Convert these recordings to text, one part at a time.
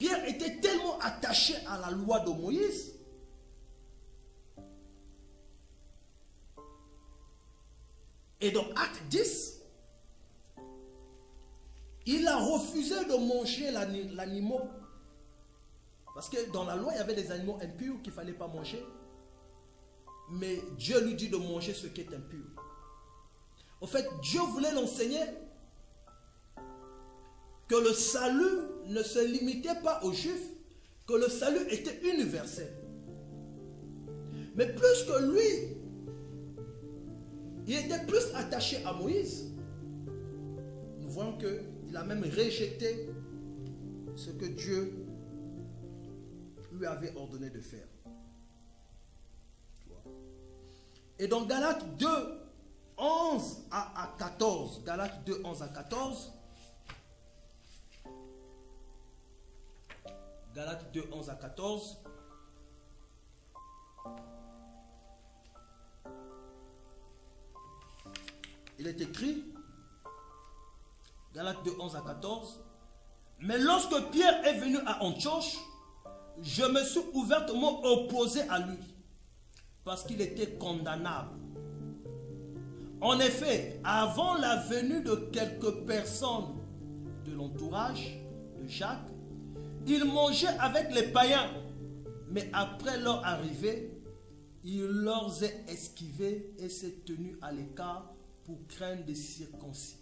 Pierre était tellement attaché à la loi de Moïse et dans Acte 10, il a refusé de manger l'animal. Parce que dans la loi, il y avait des animaux impurs qu'il ne fallait pas manger. Mais Dieu lui dit de manger ce qui est impur. En fait, Dieu voulait l'enseigner que le salut ne se limitait pas aux Juifs, que le salut était universel. Mais plus que lui, il était plus attaché à Moïse. Nous voyons qu'il a même rejeté ce que Dieu lui avait ordonné de faire. Et dans Galates 2, 11 à 14, Galates 2, 11 à 14, Galates 2, 11 à 14, il est écrit, Galates 2, 11 à 14, mais lorsque Pierre est venu à Antioche, je me suis ouvertement opposé à lui, parce qu'il était condamnable. En effet, avant la venue de quelques personnes de l'entourage de Jacques, il mangeait avec les païens, mais après leur arrivée, il leur est esquivé et s'est tenu à l'écart pour craindre des circoncis.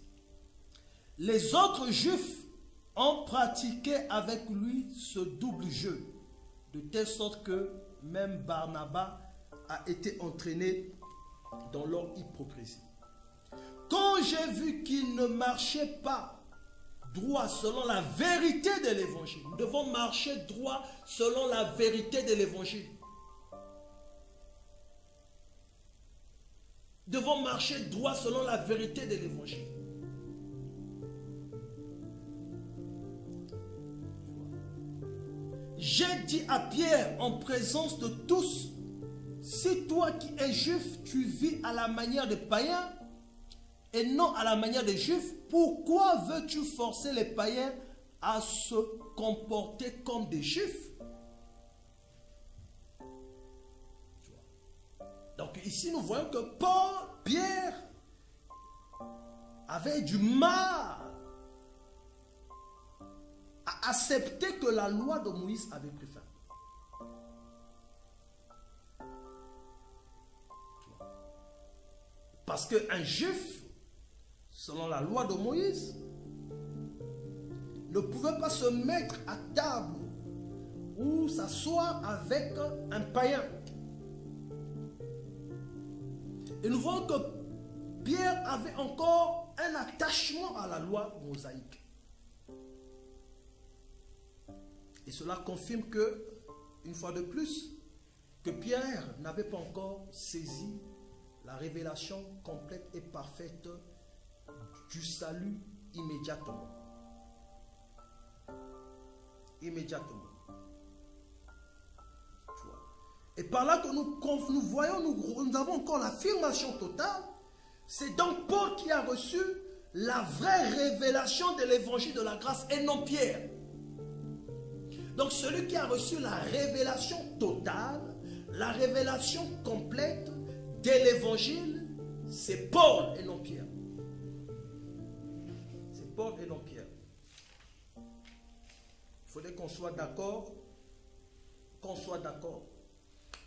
Les autres juifs ont pratiqué avec lui ce double jeu, de telle sorte que même Barnabas a été entraîné dans leur hypocrisie. Quand j'ai vu qu'il ne marchait pas droit selon la vérité de l'évangile, nous devons marcher droit selon la vérité de l'évangile. Nous devons marcher droit selon la vérité de l'évangile. J'ai dit à Pierre en présence de tous, si toi qui es juif, tu vis à la manière des païens et non à la manière des juifs, pourquoi veux-tu forcer les païens à se comporter comme des juifs? Donc ici nous voyons que Pierre avait du mal à accepter que la loi de Moïse avait pris fin. Parce qu'un juif, selon la loi de Moïse, ne pouvait pas se mettre à table ou s'asseoir avec un païen. Et nous voyons que Pierre avait encore un attachement à la loi mosaïque. Et cela confirme que, une fois de plus, que Pierre n'avait pas encore saisi la révélation complète et parfaite du salut immédiatement. Immédiatement. Et par là que nous voyons, nous avons encore l'affirmation totale. C'est donc Paul qui a reçu la vraie révélation de l'évangile de la grâce et non Pierre. Donc celui qui a reçu la révélation totale, la révélation complète de l'évangile, c'est Paul et non Pierre. C'est Paul et non Pierre. Il faudrait qu'on soit d'accord. Qu'on soit d'accord.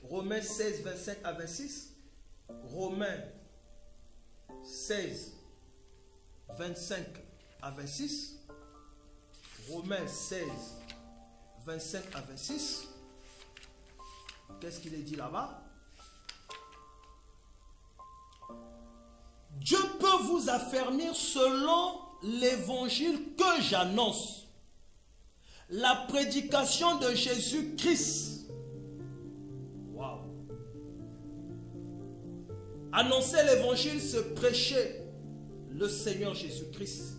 Romains 16, 25 à 26. Romains 16, 25 à 26. Romains 16, 25 à 26. Qu'est-ce qu'il est dit là-bas? Dieu peut vous affermir selon l'évangile que j'annonce. La prédication de Jésus-Christ. Waouh! Annoncer l'évangile, c'est prêcher le Seigneur Jésus-Christ.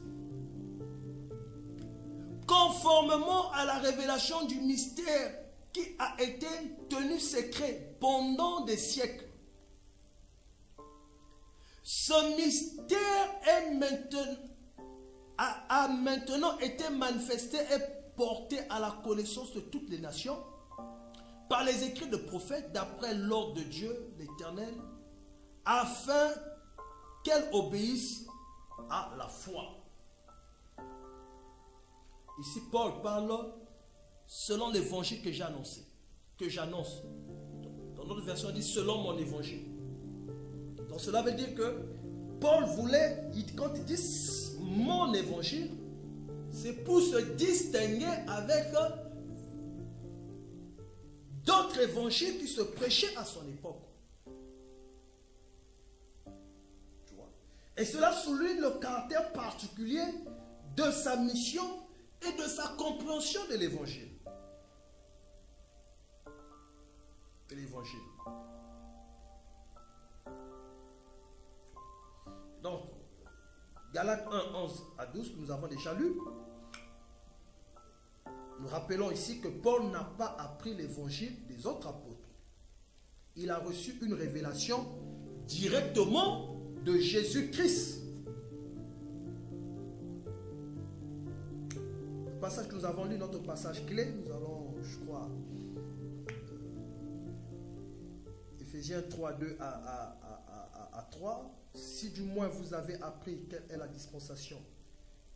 Conformément à la révélation du mystère qui a été tenu secret pendant des siècles. Ce mystère a maintenant été manifesté et porté à la connaissance de toutes les nations par les écrits de prophètes d'après l'ordre de Dieu l'Éternel, afin qu'elles obéissent à la foi. Ici, Paul parle selon l'évangile que j'ai annoncé, que j'annonce. Dans notre version, il dit selon mon évangile. Donc cela veut dire que Paul voulait, quand il dit mon évangile, c'est pour se distinguer avec d'autres évangiles qui se prêchaient à son époque. Tu vois? Et cela souligne le caractère particulier de sa mission et de sa compréhension de l'évangile. De l'évangile. Donc, Galates 1, 11 à 12, que nous avons déjà lu. Nous rappelons ici que Paul n'a pas appris l'évangile des autres apôtres. Il a reçu une révélation directement de Jésus-Christ. Le passage que nous avons lu, notre passage clé, nous allons, je crois, Éphésiens 3, 2 à 3. Si du moins vous avez appris quelle est la dispensation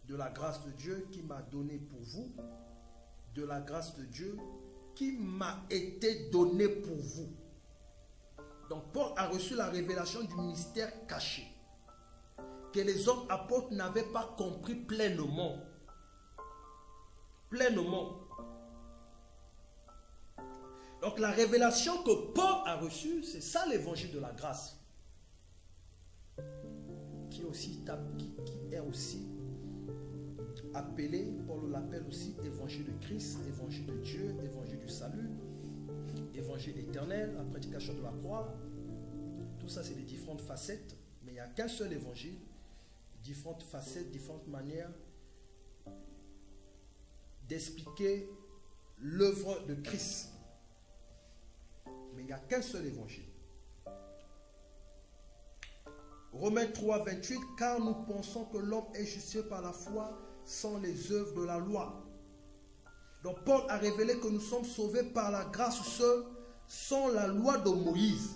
de la grâce de Dieu qui m'a donné pour vous, de la grâce de Dieu qui m'a été donnée pour vous. Donc Paul a reçu la révélation du mystère caché que les autres apôtres n'avaient pas compris pleinement. Pleinement. Donc la révélation que Paul a reçue, c'est ça l'évangile de la grâce. Qui est aussi appelé, Paul l'appelle aussi évangile de Christ, évangile de Dieu, évangile du salut, évangile éternel, la prédication de la croix. Tout ça, c'est des différentes facettes, mais il n'y a qu'un seul évangile, différentes facettes, différentes manières d'expliquer l'œuvre de Christ. Mais il n'y a qu'un seul évangile. Romains 3, 28, car nous pensons que l'homme est justifié par la foi sans les œuvres de la loi. Donc Paul a révélé que nous sommes sauvés par la grâce seule, sans la loi de Moïse.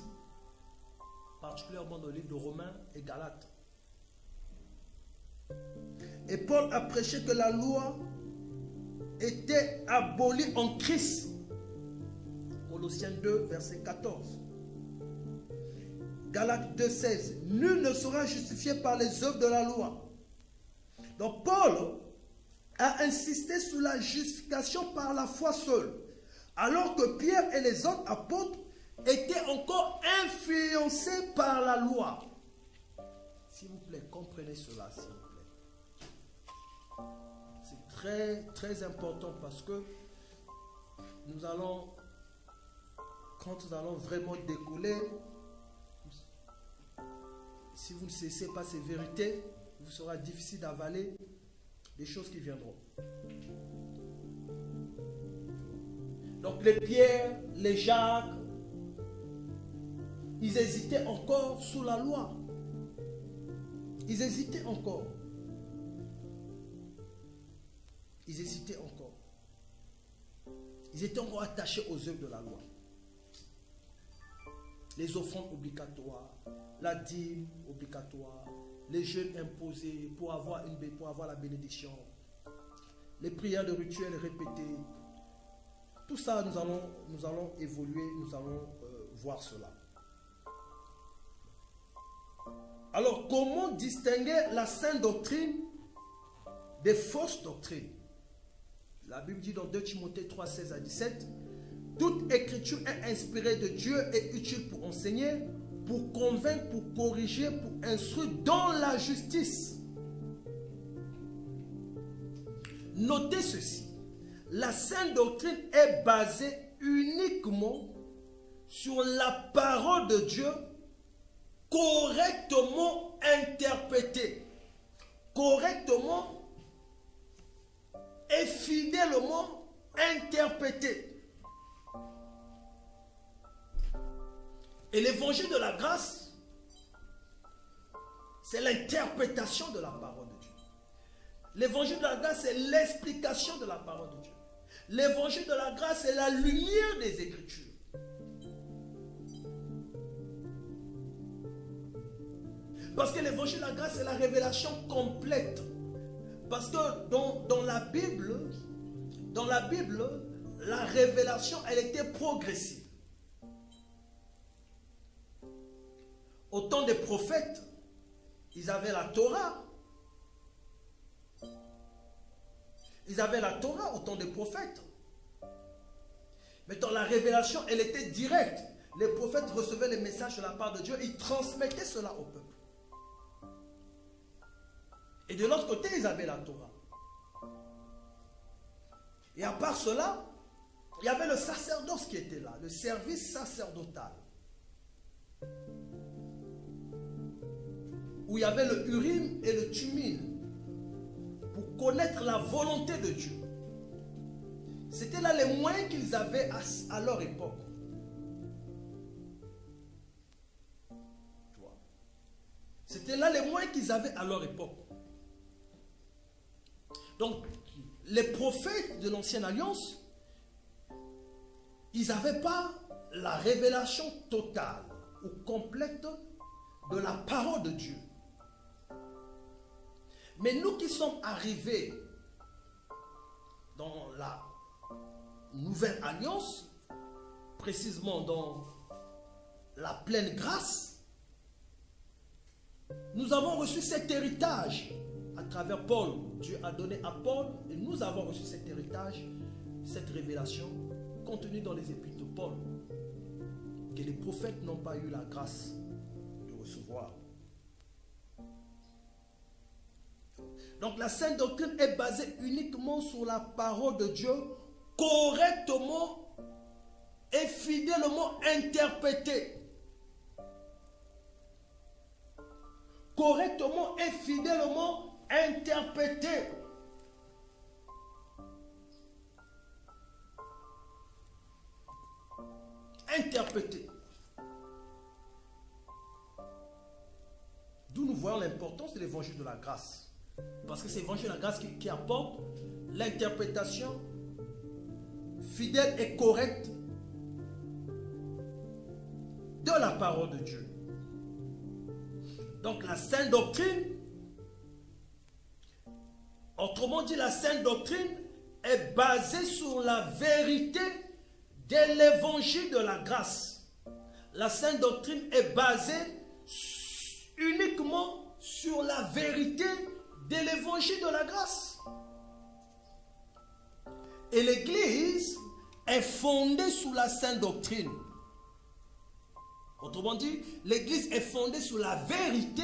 Particulièrement dans le livre de Romains et Galates. Et Paul a prêché que la loi était abolie en Christ. Colossiens 2, verset 14. Galates 2, 16. Nul ne sera justifié par les œuvres de la loi. Donc Paul a insisté sur la justification par la foi seule, alors que Pierre et les autres apôtres étaient encore influencés par la loi. S'il vous plaît, comprenez cela, s'il vous plaît. C'est très, très important parce que nous allons, quand nous allons vraiment décoller, si vous ne cessez pas ces vérités, il vous sera difficile d'avaler des choses qui viendront. Donc les Pierre, les Jacques, ils hésitaient encore sous la loi. Ils hésitaient encore. Ils hésitaient encore. Ils étaient encore attachés aux œuvres de la loi. Les offrandes obligatoires, la dîme obligatoire, les jeûnes imposés pour avoir la bénédiction, les prières de rituels répétées. Tout ça, nous allons évoluer, nous allons voir cela. Alors, comment distinguer la sainte doctrine des fausses doctrines? La Bible dit dans 2 Timothée 3, 16 à 17, toute écriture est inspirée de Dieu et utile pour enseigner, pour convaincre, pour corriger, pour instruire dans la justice. Notez ceci, la sainte doctrine est basée uniquement sur la parole de Dieu correctement interprétée, correctement et fidèlement interprétée. Et l'évangile de la grâce, c'est l'interprétation de la parole de Dieu. L'évangile de la grâce, c'est l'explication de la parole de Dieu. L'évangile de la grâce est la lumière des Écritures. Parce que l'évangile de la grâce est la révélation complète. Parce que dans la Bible, la révélation, elle était progressive. Au temps des prophètes, ils avaient la Torah. Ils avaient la Torah au temps des prophètes. Mais dans la révélation, elle était directe. Les prophètes recevaient les messages de la part de Dieu. Ils transmettaient cela au peuple. Et de l'autre côté, ils avaient la Torah. Et à part cela, il y avait le sacerdoce qui était là, le service sacerdotal. Où il y avait le Urim et le Tumim pour connaître la volonté de Dieu. C'était là les moyens qu'ils avaient à leur époque. C'était là les moyens qu'ils avaient à leur époque. Donc, les prophètes de l'Ancienne Alliance, ils n'avaient pas la révélation totale ou complète de la parole de Dieu. Mais nous qui sommes arrivés dans la Nouvelle Alliance, précisément dans la pleine grâce, nous avons reçu cet héritage à travers Paul. Dieu a donné à Paul et nous avons reçu cet héritage, cette révélation contenue dans les épîtres de Paul, que les prophètes n'ont pas eu la grâce de recevoir. Donc la sainte doctrine est basée uniquement sur la parole de Dieu, correctement et fidèlement interprétée. Correctement et fidèlement interprétée. Interprétée. D'où nous voyons l'importance de l'évangile de la grâce. Parce que c'est l'évangile de la grâce qui apporte l'interprétation fidèle et correcte de la parole de Dieu. Donc la sainte doctrine, autrement dit, la sainte doctrine est basée sur la vérité de l'évangile de la grâce. La sainte doctrine est basée uniquement sur la vérité de l'évangile de la grâce. Et l'Église est fondée sous la sainte doctrine. Autrement dit, l'Église est fondée sur la vérité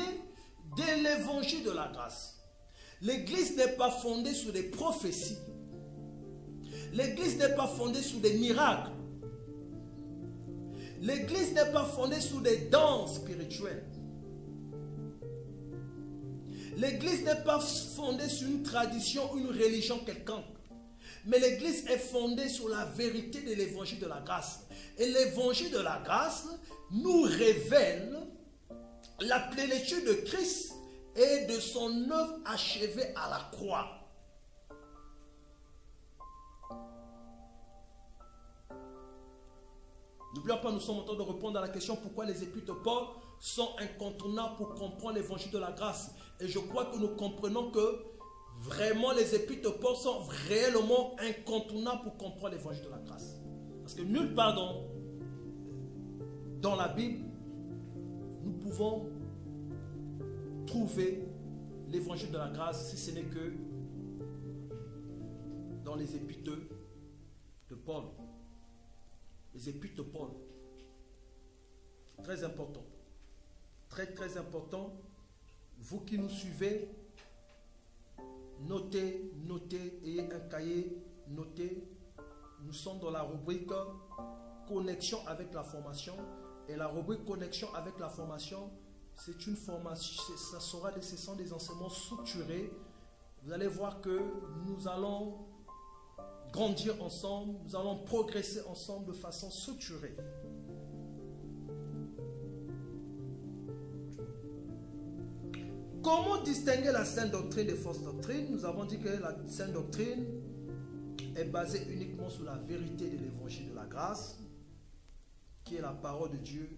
de l'évangile de la grâce. L'Église n'est pas fondée sur des prophéties. L'Église n'est pas fondée sur des miracles. L'Église n'est pas fondée sur des dons spirituels. L'Église n'est pas fondée sur une tradition, une religion quelconque. Mais l'Église est fondée sur la vérité de l'évangile de la grâce. Et l'évangile de la grâce nous révèle la plénitude de Christ et de son œuvre achevée à la croix. N'oublions pas, nous sommes en train de répondre à la question pourquoi les épîtres de Paul sont incontournables pour comprendre l'évangile de la grâce. Et je crois que nous comprenons que vraiment les épîtres de Paul sont réellement incontournables pour comprendre l'évangile de la grâce. Parce que nulle part dans la Bible, nous pouvons trouver l'évangile de la grâce si ce n'est que dans les épîtres de Paul. Les épîtres de Paul. Très important. Très très important. Vous qui nous suivez, notez, ayez un cahier, notez. Nous sommes dans la rubrique connexion avec la formation. Et la rubrique connexion avec la formation, c'est une formation, ce sont des enseignements structurés. Vous allez voir que nous allons grandir ensemble, nous allons progresser ensemble de façon structurée. Comment distinguer la sainte doctrine des fausses doctrines? Nous avons dit que la sainte doctrine est basé uniquement sur la vérité de l'évangile de la grâce, qui est la parole de Dieu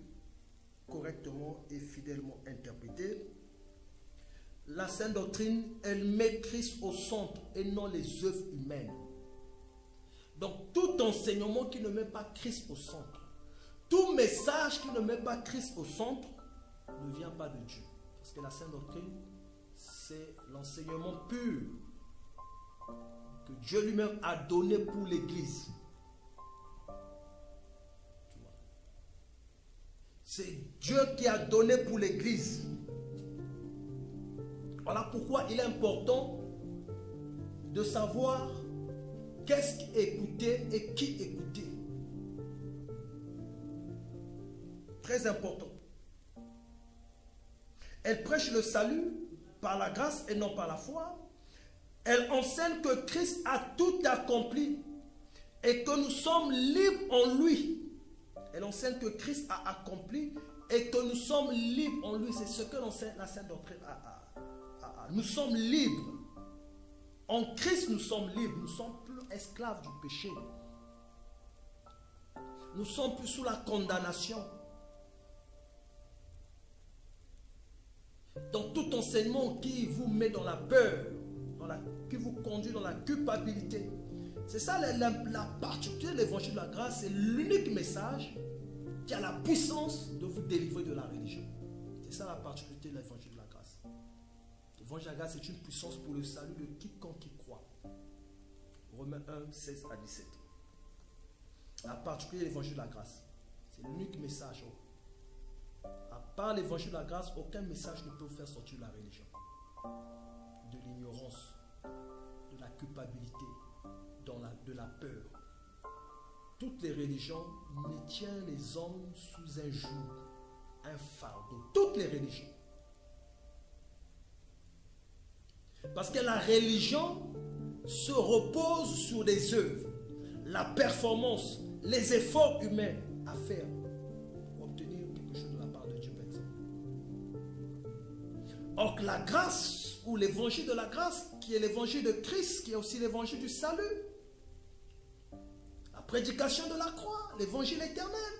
correctement et fidèlement interprétée. La sainte doctrine, elle met Christ au centre et non les œuvres humaines. Donc tout enseignement qui ne met pas Christ au centre, tout message qui ne met pas Christ au centre, ne vient pas de Dieu. Parce que la sainte doctrine, c'est l'enseignement pur que Dieu lui-même a donné pour l'Église. C'est Dieu qui a donné pour l'Église. Voilà pourquoi il est important de savoir qu'est-ce qui écouter et qui écouter. Très important. Elle prêche le salut par la grâce et non par la foi. Elle enseigne que Christ a tout accompli et que nous sommes libres en lui. Elle enseigne que Christ a accompli et que nous sommes libres en lui. C'est ce que l'enseigne la sainte doctrine. Nous sommes libres. En Christ, nous sommes libres. Nous ne sommes plus esclaves du péché. Nous ne sommes plus sous la condamnation. Donc tout enseignement qui vous met dans la peur, qui vous conduit dans la culpabilité, c'est ça la particularité de l'évangile de la grâce. C'est l'unique message qui a la puissance de vous délivrer de la religion. C'est ça la particularité de l'évangile de la grâce. L'évangile de la grâce est une puissance pour le salut de quiconque qui croit. Romains 1, 16 à 17. La particularité de l'évangile de la grâce, c'est l'unique message. À part l'évangile de la grâce, aucun message ne peut vous faire sortir de la religion, de l'ignorance, de la culpabilité, de la peur. Toutes les religions maintiennent les hommes sous un joug, un fardeau. Toutes les religions. Parce que la religion se repose sur des œuvres, la performance, les efforts humains à faire pour obtenir quelque chose de la part de Dieu, par exemple. Or, la grâce, ou l'évangile de la grâce, qui est l'évangile de Christ, qui est aussi l'évangile du salut, la prédication de la croix, l'évangile éternel,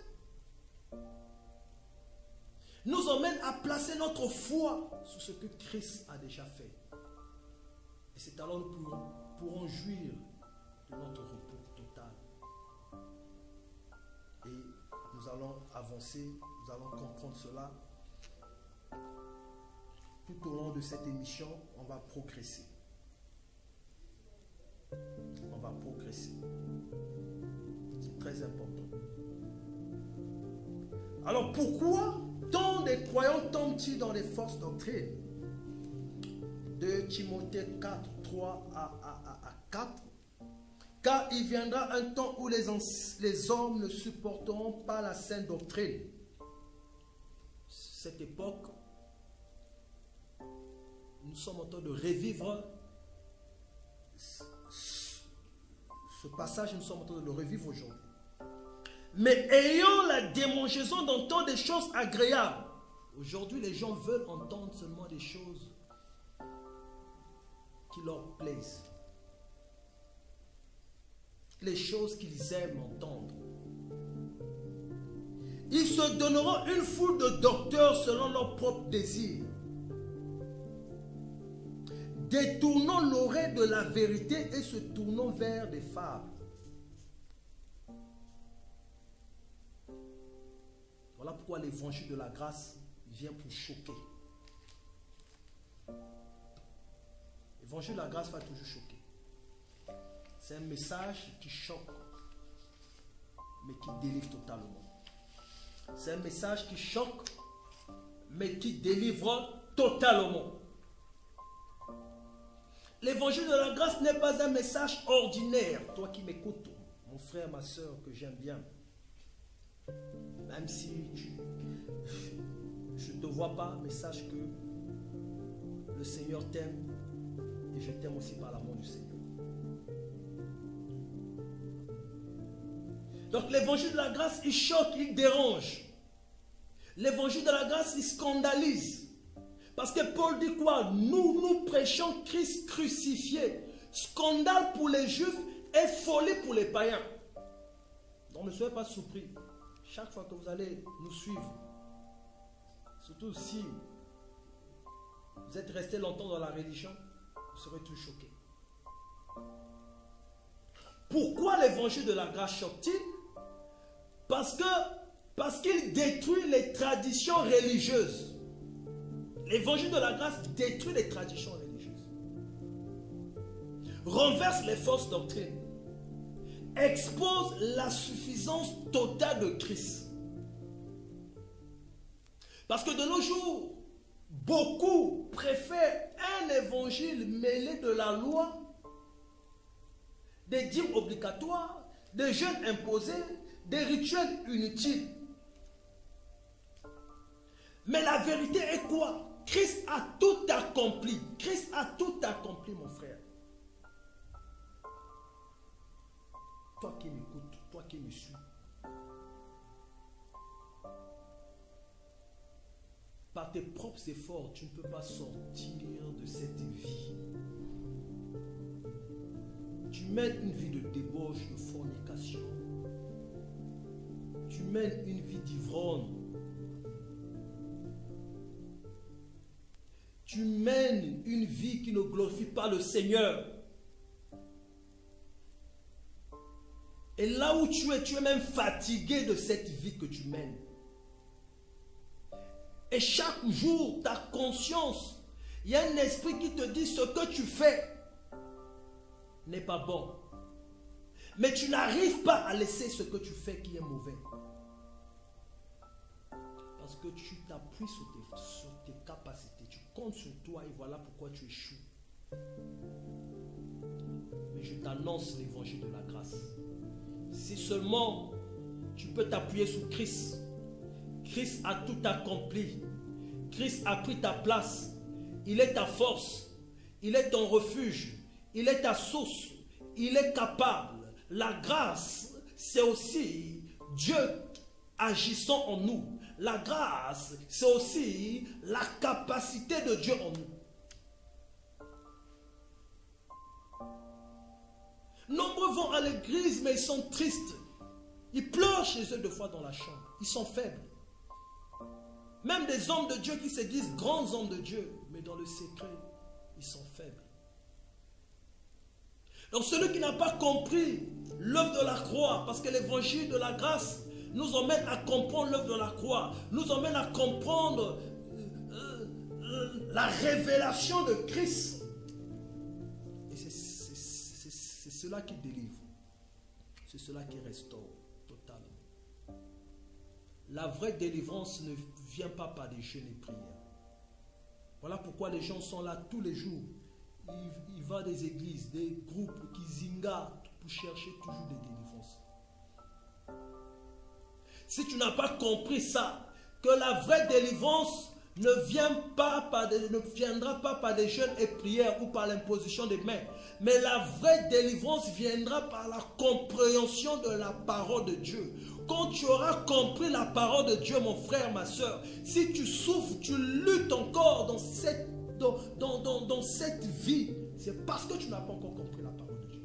nous emmène à placer notre foi sur ce que Christ a déjà fait. Et c'est alors que nous pourrons jouir de notre repos total. Et nous allons avancer, nous allons comprendre cela. Tout au long de cette émission, on va progresser. On va progresser. C'est très important. Alors pourquoi tant de croyants tombent-ils dans les fausses doctrines? 2 Timothée 4, 3 à 4. Car il viendra un temps où les hommes ne supporteront pas la sainte doctrine. Cette époque, nous sommes en train de revivre ce passage, nous sommes en train de le revivre aujourd'hui. Mais ayant la démangeaison d'entendre des choses agréables. Aujourd'hui, les gens veulent entendre seulement des choses qui leur plaisent. Les choses qu'ils aiment entendre. Ils se donneront une foule de docteurs selon leurs propres désirs, détournant l'oreille de la vérité et se tournant vers des fables. Voilà pourquoi l'évangile de la grâce vient pour choquer. L'évangile de la grâce va toujours choquer. C'est un message qui choque, mais qui délivre totalement. C'est un message qui choque, mais qui délivre totalement. L'évangile de la grâce n'est pas un message ordinaire. Toi qui m'écoutes, mon frère, ma soeur, que j'aime bien. Même si je ne te vois pas, mais sache que le Seigneur t'aime et je t'aime aussi par l'amour du Seigneur. Donc l'évangile de la grâce, il choque, il dérange. L'évangile de la grâce, il scandalise. Parce que Paul dit quoi? Nous prêchons Christ crucifié. Scandale pour les Juifs est folie pour les païens. Donc ne soyez pas surpris. Chaque fois que vous allez nous suivre, surtout si vous êtes resté longtemps dans la religion, vous serez tout choqué. Pourquoi l'évangile de la grâce choque-t-il? Parce qu'il détruit les traditions religieuses. L'évangile de la grâce détruit les traditions religieuses. Renverse les fausses doctrines. Expose la suffisance totale de Christ. Parce que de nos jours, beaucoup préfèrent un évangile mêlé de la loi, des dîmes obligatoires, des jeûnes imposés, des rituels inutiles. Mais la vérité est quoi? Christ a tout accompli. Christ a tout accompli, mon frère. Toi qui m'écoutes, toi qui me suis. Par tes propres efforts, tu ne peux pas sortir de cette vie. Tu mènes une vie de débauche, de fornication. Tu mènes une vie d'ivrogne. Tu mènes une vie qui ne glorifie pas le Seigneur. Et là où tu es même fatigué de cette vie que tu mènes. Et chaque jour, ta conscience, il y a un esprit qui te dit ce que tu fais n'est pas bon. Mais tu n'arrives pas à laisser ce que tu fais qui est mauvais. Parce que tu t'appuies sur tes capacités. Tu comptes sur toi et voilà pourquoi tu échoues. Mais je t'annonce l'évangile de la grâce. Si seulement tu peux t'appuyer sur Christ. Christ a tout accompli. Christ a pris ta place. Il est ta force. Il est ton refuge. Il est ta source. Il est capable. La grâce, c'est aussi Dieu agissant en nous. La grâce, c'est aussi la capacité de Dieu en nous. Nombreux vont à l'église, mais ils sont tristes. Ils pleurent chez eux deux fois dans la chambre. Ils sont faibles. Même des hommes de Dieu qui se disent grands hommes de Dieu, mais dans le secret, ils sont faibles. Donc celui qui n'a pas compris l'œuvre de la croix, parce que l'évangile de la grâce nous emmène à comprendre l'œuvre de la croix, nous emmène à comprendre la révélation de Christ. Et c'est cela qui délivre. C'est cela qui restaure totalement. La vraie délivrance ne vient pas par des jeûnes et prières. Voilà pourquoi les gens sont là tous les jours. Ils vont des églises, des groupes qui zingardent pour chercher toujours des délivrances. Si tu n'as pas compris ça, que la vraie délivrance ne viendra pas par des jeûnes et prières ou par l'imposition des mains, mais la vraie délivrance viendra par la compréhension de la parole de Dieu. Quand tu auras compris la parole de Dieu, mon frère, ma soeur, si tu souffres, tu luttes encore dans cette vie, c'est parce que tu n'as pas encore compris la parole de Dieu.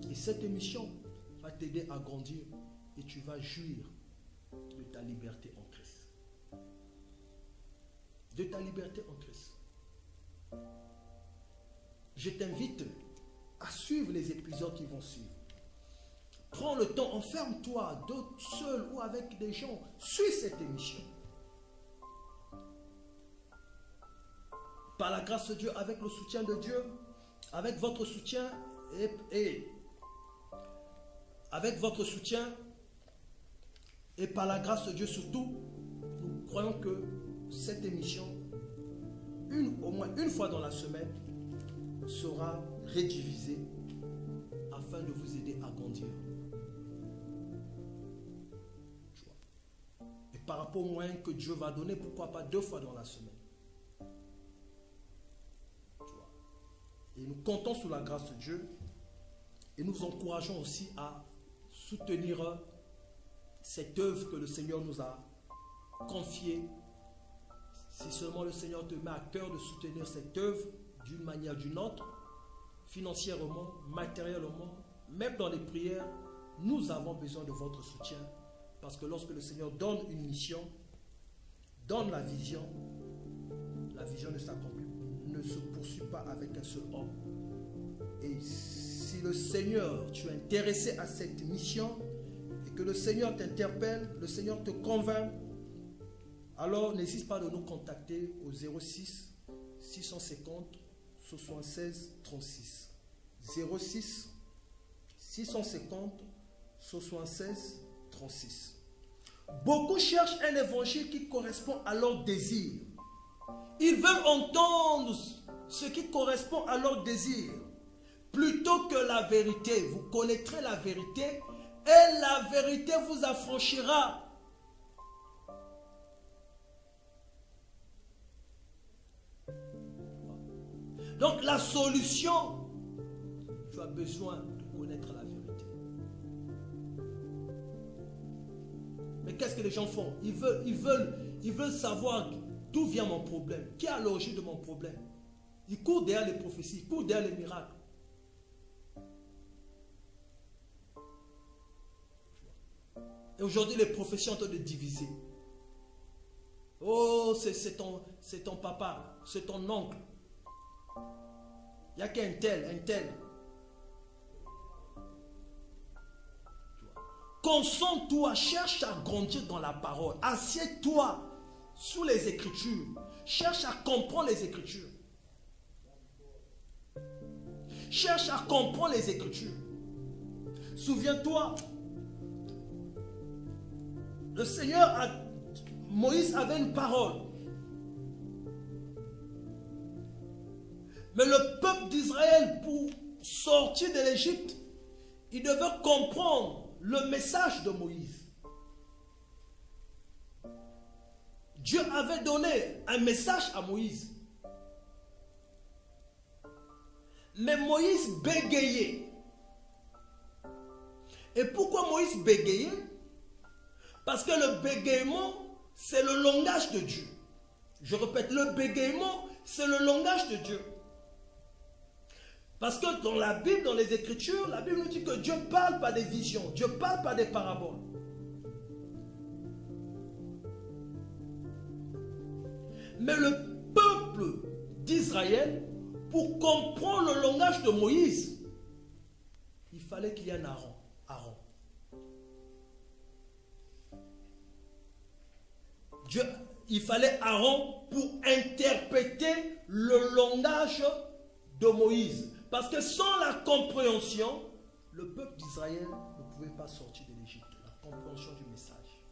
Et cette émission va t'aider à grandir et tu vas jouir de ta liberté en Christ. De ta liberté en Christ. Je t'invite à suivre les épisodes qui vont suivre. Prends le temps, enferme-toi, seul ou avec des gens. Suis cette émission. Par la grâce de Dieu, avec le soutien de Dieu, avec votre soutien avec votre soutien et par la grâce de Dieu surtout, nous croyons que cette émission, au moins une fois dans la semaine, sera rediffusée afin de vous aider à grandir. Et par rapport aux moyens que Dieu va donner, pourquoi pas 2 fois dans la semaine. Et nous comptons sur la grâce de Dieu et nous encourageons aussi à soutenir cette œuvre que le Seigneur nous a confiée. Si seulement le Seigneur te met à cœur de soutenir cette œuvre d'une manière ou d'une autre, financièrement, matériellement, même dans les prières, nous avons besoin de votre soutien. Parce que lorsque le Seigneur donne une mission, donne la vision ne s'accomplit, ne se poursuit pas avec un seul homme. Et si le Seigneur, tu es intéressé à cette mission, et que le Seigneur t'interpelle, le Seigneur te convainc, alors n'hésite pas de nous contacter au 06 650 76 36. 06 650 76 36. Beaucoup cherchent un évangile qui correspond à leur désir. Ils veulent entendre ce qui correspond à leur désir plutôt que la vérité. Vous connaîtrez la vérité et la vérité vous affranchira. Donc la solution, tu as besoin de connaître la vérité. Mais qu'est-ce que les gens font? Ils veulent savoir d'où vient mon problème, qui est à l'origine de mon problème. Ils courent derrière les prophéties, ils courent derrière les miracles. Et aujourd'hui, les prophéties sont en train de diviser. Oh, c'est ton papa, c'est ton oncle. Il n'y a qu'un tel. Concentre-toi, cherche à grandir dans la parole. Assieds-toi sous les Écritures. Cherche à comprendre les Écritures. Cherche à comprendre les Écritures. Souviens-toi, le Seigneur, Moïse avait une parole. Mais le peuple d'Israël, pour sortir de l'Égypte, il devait comprendre le message de Moïse. Dieu avait donné un message à Moïse. Mais Moïse bégayait. Et pourquoi Moïse bégayait? Parce que le bégaiement, c'est le langage de Dieu. Je répète, le bégaiement, c'est le langage de Dieu. Parce que dans la Bible, dans les Écritures, la Bible nous dit que Dieu parle par des visions. Dieu parle par des paraboles. Mais le peuple d'Israël, pour comprendre le langage de Moïse, il fallait qu'il y ait un Aaron. Il fallait Aaron pour interpréter le langage de Moïse. Parce que sans la compréhension, le peuple d'Israël ne pouvait pas sortir de l'Égypte. La compréhension du message.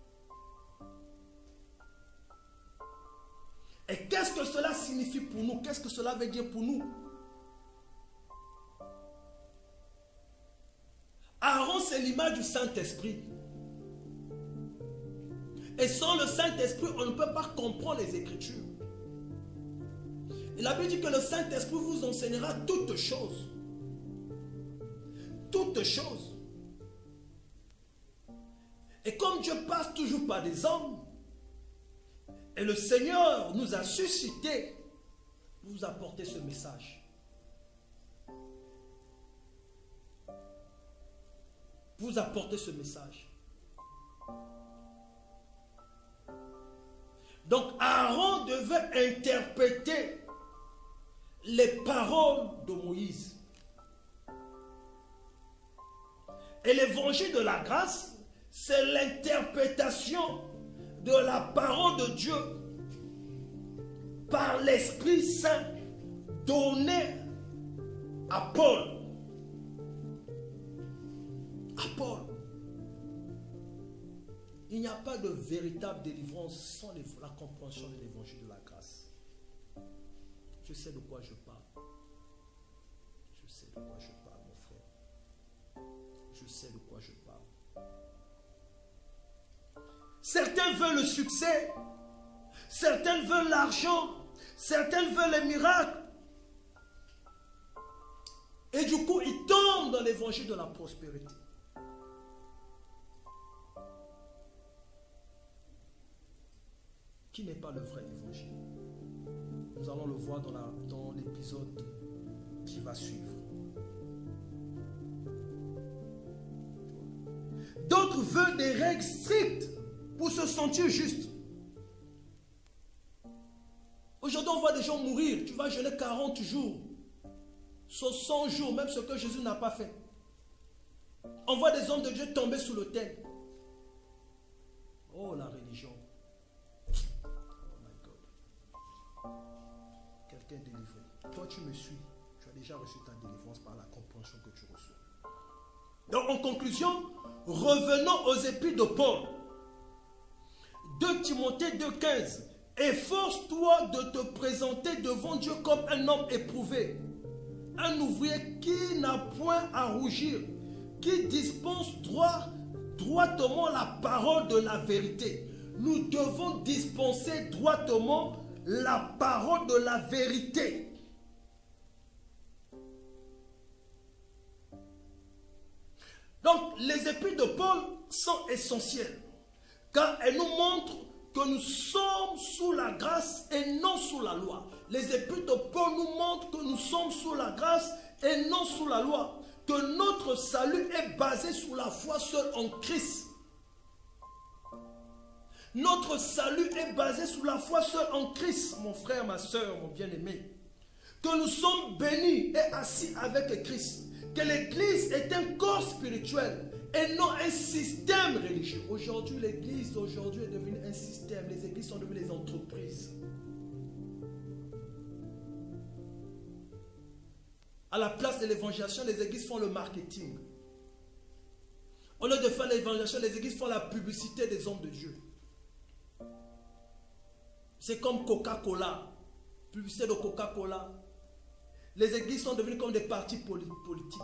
Et qu'est-ce que cela signifie pour nous? Qu'est-ce que cela veut dire pour nous? Aaron, c'est l'image du Saint-Esprit. Et sans le Saint-Esprit, on ne peut pas comprendre les Écritures. Et la Bible dit que le Saint-Esprit vous enseignera toutes choses. Toutes choses. Et comme Dieu passe toujours par des hommes, et le Seigneur nous a suscité pour vous apporter ce message. Pour vous apporter ce message. Donc Aaron devait interpréter les paroles de Moïse. Et l'évangile de la grâce, c'est l'interprétation de la parole de Dieu par l'Esprit Saint donné à Paul. À Paul. Il n'y a pas de véritable délivrance sans la compréhension de l'évangile de la grâce. Je sais de quoi je parle. Je sais de quoi je parle, mon frère. Je sais de quoi je parle. Certains veulent le succès. Certains veulent l'argent. Certains veulent les miracles. Et du coup, ils tombent dans l'évangile de la prospérité. Qui n'est pas le vrai évangile. Nous allons le voir dans l'épisode qui va suivre. D'autres veulent des règles strictes pour se sentir juste. Aujourd'hui, on voit des gens mourir. Tu vas jeûner 40 jours, 100 jours, même ce que Jésus n'a pas fait. On voit des hommes de Dieu tomber sous l'autel. Oh, la religion. Oh my God. Quelqu'un délivré. Toi, tu me suis. Tu as déjà reçu ta délivrance par la compréhension que tu reçois. Donc, en conclusion, revenons aux épîtres de Paul. 2 Timothée 2,15. Efforce-toi de te présenter devant Dieu comme un homme éprouvé, un ouvrier qui n'a point à rougir, qui dispense droitement la parole de la vérité. Nous devons dispenser droitement la parole de la vérité. Donc, les épîtres de Paul sont essentielles, car elles nous montrent que nous sommes sous la grâce et non sous la loi. Les épîtres de Paul nous montrent que nous sommes sous la grâce et non sous la loi. Que notre salut est basé sur la foi seule en Christ. Notre salut est basé sur la foi seule en Christ, mon frère, ma soeur, mon bien-aimé. Que nous sommes bénis et assis avec Christ. Que l'Église est un corps spirituel et non un système religieux. Aujourd'hui, l'Église d'aujourd'hui est devenue un système. Les églises sont devenues des entreprises. À la place de l'évangélisation, les églises font le marketing. Au lieu de faire l'évangélisation, les églises font la publicité des hommes de Dieu. C'est comme Coca-Cola. Publicité de Coca-Cola. Les églises sont devenues comme des partis politiques.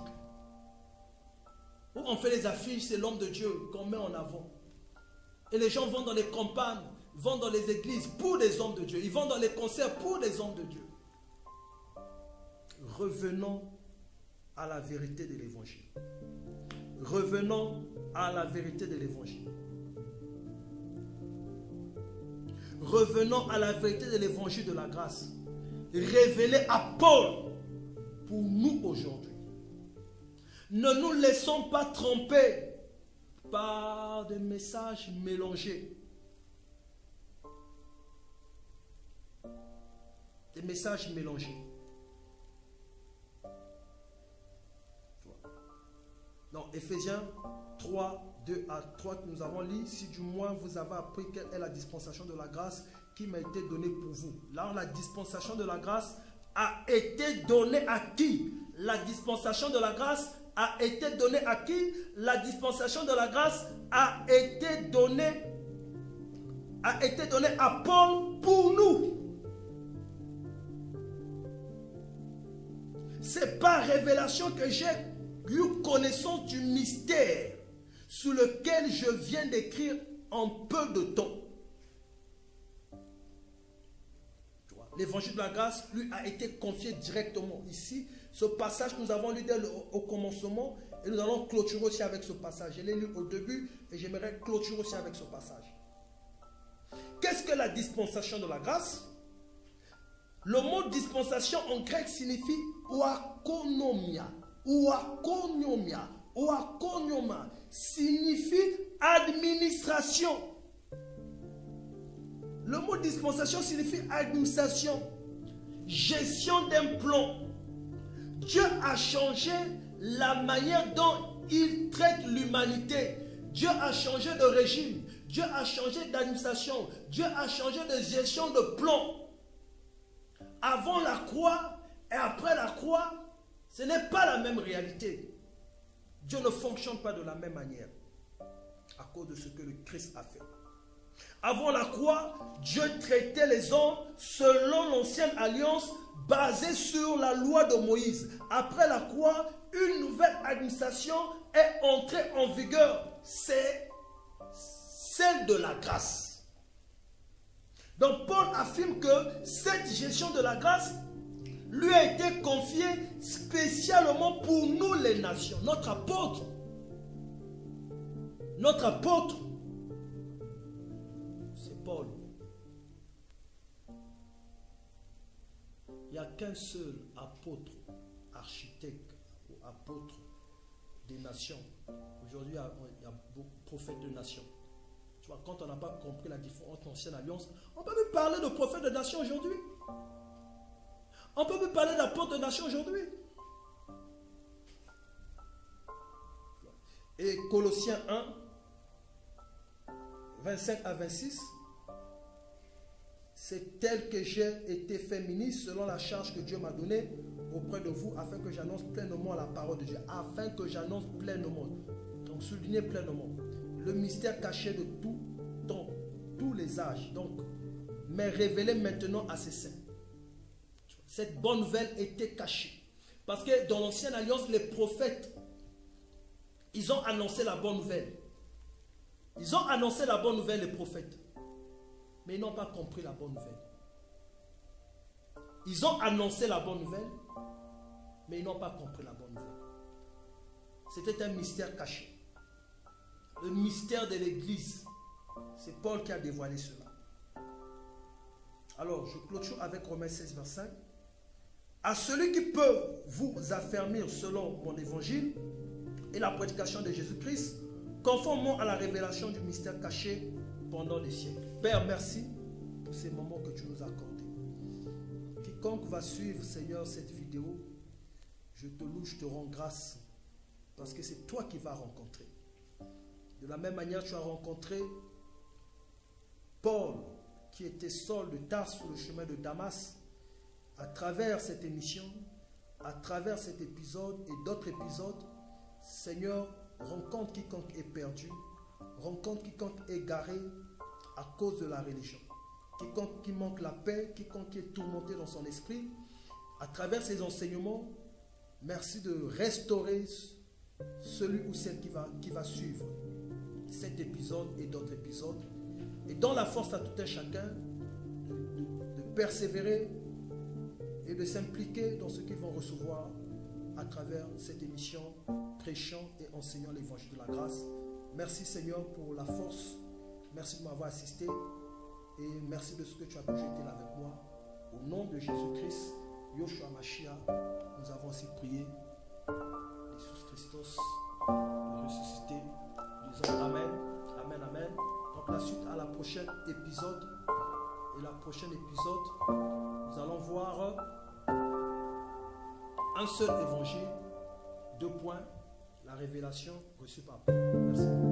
Où on fait les affiches, c'est l'homme de Dieu qu'on met en avant. Et les gens vont dans les campagnes, vont dans les églises pour des hommes de Dieu. Ils vont dans les concerts pour des hommes de Dieu. Revenons à la vérité de l'évangile. Revenons à la vérité de l'évangile. Revenons à la vérité de l'évangile de la grâce. Révélée à Paul pour nous aujourd'hui. Ne nous laissons pas tromper par des messages mélangés. Des messages mélangés. Dans Éphésiens 3, 2 à 3 que nous avons lu, si du moins vous avez appris quelle est la dispensation de la grâce qui m'a été donnée pour vous. Là, la dispensation de la grâce a été donnée à qui? La dispensation de la grâce a été donnée à qui? La dispensation de la grâce a été donnée à Paul pour nous. C'est par révélation que j'ai eu connaissance du mystère sur lequel je viens d'écrire en peu de temps. L'évangile de la grâce lui a été confié directement. Ici, ce passage que nous avons lu dès au commencement, et nous allons clôturer aussi avec ce passage. Je l'ai lu au début et j'aimerais clôturer aussi avec ce passage. Qu'est-ce que la dispensation de la grâce? Le mot dispensation en grec signifie oikonomia. Oikonomia. Oikonomia signifie administration. Le mot dispensation signifie administration, gestion d'un plan. Dieu a changé la manière dont il traite l'humanité. Dieu a changé de régime. Dieu a changé d'administration. Dieu a changé de gestion de plan. Avant la croix et après la croix, ce n'est pas la même réalité. Dieu ne fonctionne pas de la même manière à cause de ce que le Christ a fait. Avant la croix, Dieu traitait les hommes selon l'ancienne alliance basée sur la loi de Moïse. Après la croix, une nouvelle administration est entrée en vigueur. C'est celle de la grâce. Donc Paul affirme que cette gestion de la grâce lui a été confiée spécialement pour nous les nations. Notre apôtre, c'est Paul. Il n'y a qu'un seul apôtre, architecte ou apôtre des nations. Aujourd'hui, il y a beaucoup de prophètes de nations. Tu vois, quand on n'a pas compris la différence entre l'ancienne alliance, on peut même parler de prophètes de nations aujourd'hui. On peut même parler d'apôtres de nations aujourd'hui. Et Colossiens 1, 25 à 26, c'est tel que j'ai été fait ministre selon la charge que Dieu m'a donnée auprès de vous, afin que j'annonce pleinement la parole de Dieu. Afin que j'annonce pleinement. Donc, soulignez pleinement. Le mystère caché de tout temps, tous les âges. Donc, mais révélé maintenant à ses saints. Cette bonne nouvelle était cachée. Parce que dans l'ancienne alliance, les prophètes, ils ont annoncé la bonne nouvelle. Ils ont annoncé la bonne nouvelle, les prophètes. Mais ils n'ont pas compris la bonne nouvelle. Ils ont annoncé la bonne nouvelle, mais ils n'ont pas compris la bonne nouvelle. C'était un mystère caché. Le mystère de l'Église. C'est Paul qui a dévoilé cela. Alors, je clôture avec Romains 16, verset 5. À celui qui peut vous affermir selon mon évangile et la prédication de Jésus-Christ, conformément à la révélation du mystère caché pendant les siècles. Père, merci pour ces moments que tu nous as accordés. Quiconque va suivre, Seigneur, cette vidéo, je te loue, je te rends grâce, parce que c'est toi qui vas rencontrer. De la même manière, tu as rencontré Paul, qui était Saul de Tarse sur le chemin de Damas. À travers cette émission, à travers cet épisode et d'autres épisodes, Seigneur, rencontre quiconque est perdu, rencontre quiconque est égaré à cause de la religion, quiconque qui manque la paix, quiconque qui est tourmenté dans son esprit. À travers ces enseignements, merci de restaurer celui ou celle qui va suivre cet épisode et d'autres épisodes, et dans la force à tout un chacun de persévérer et de s'impliquer dans ce qu'ils vont recevoir à travers cette émission, prêchant et enseignant l'évangile de la grâce. Merci Seigneur pour la force, merci de m'avoir assisté et merci de ce que tu as toujours été là avec moi. Au nom de Jésus-Christ, Yoshua Mashiach, nous avons aussi prié. Jésus Christos, de ressusciter, disons Amen, Amen, Amen. Donc la suite à la prochaine épisode. Et la prochaine épisode, nous allons voir un seul évangile, 2 points, la révélation reçue par Paul. Merci.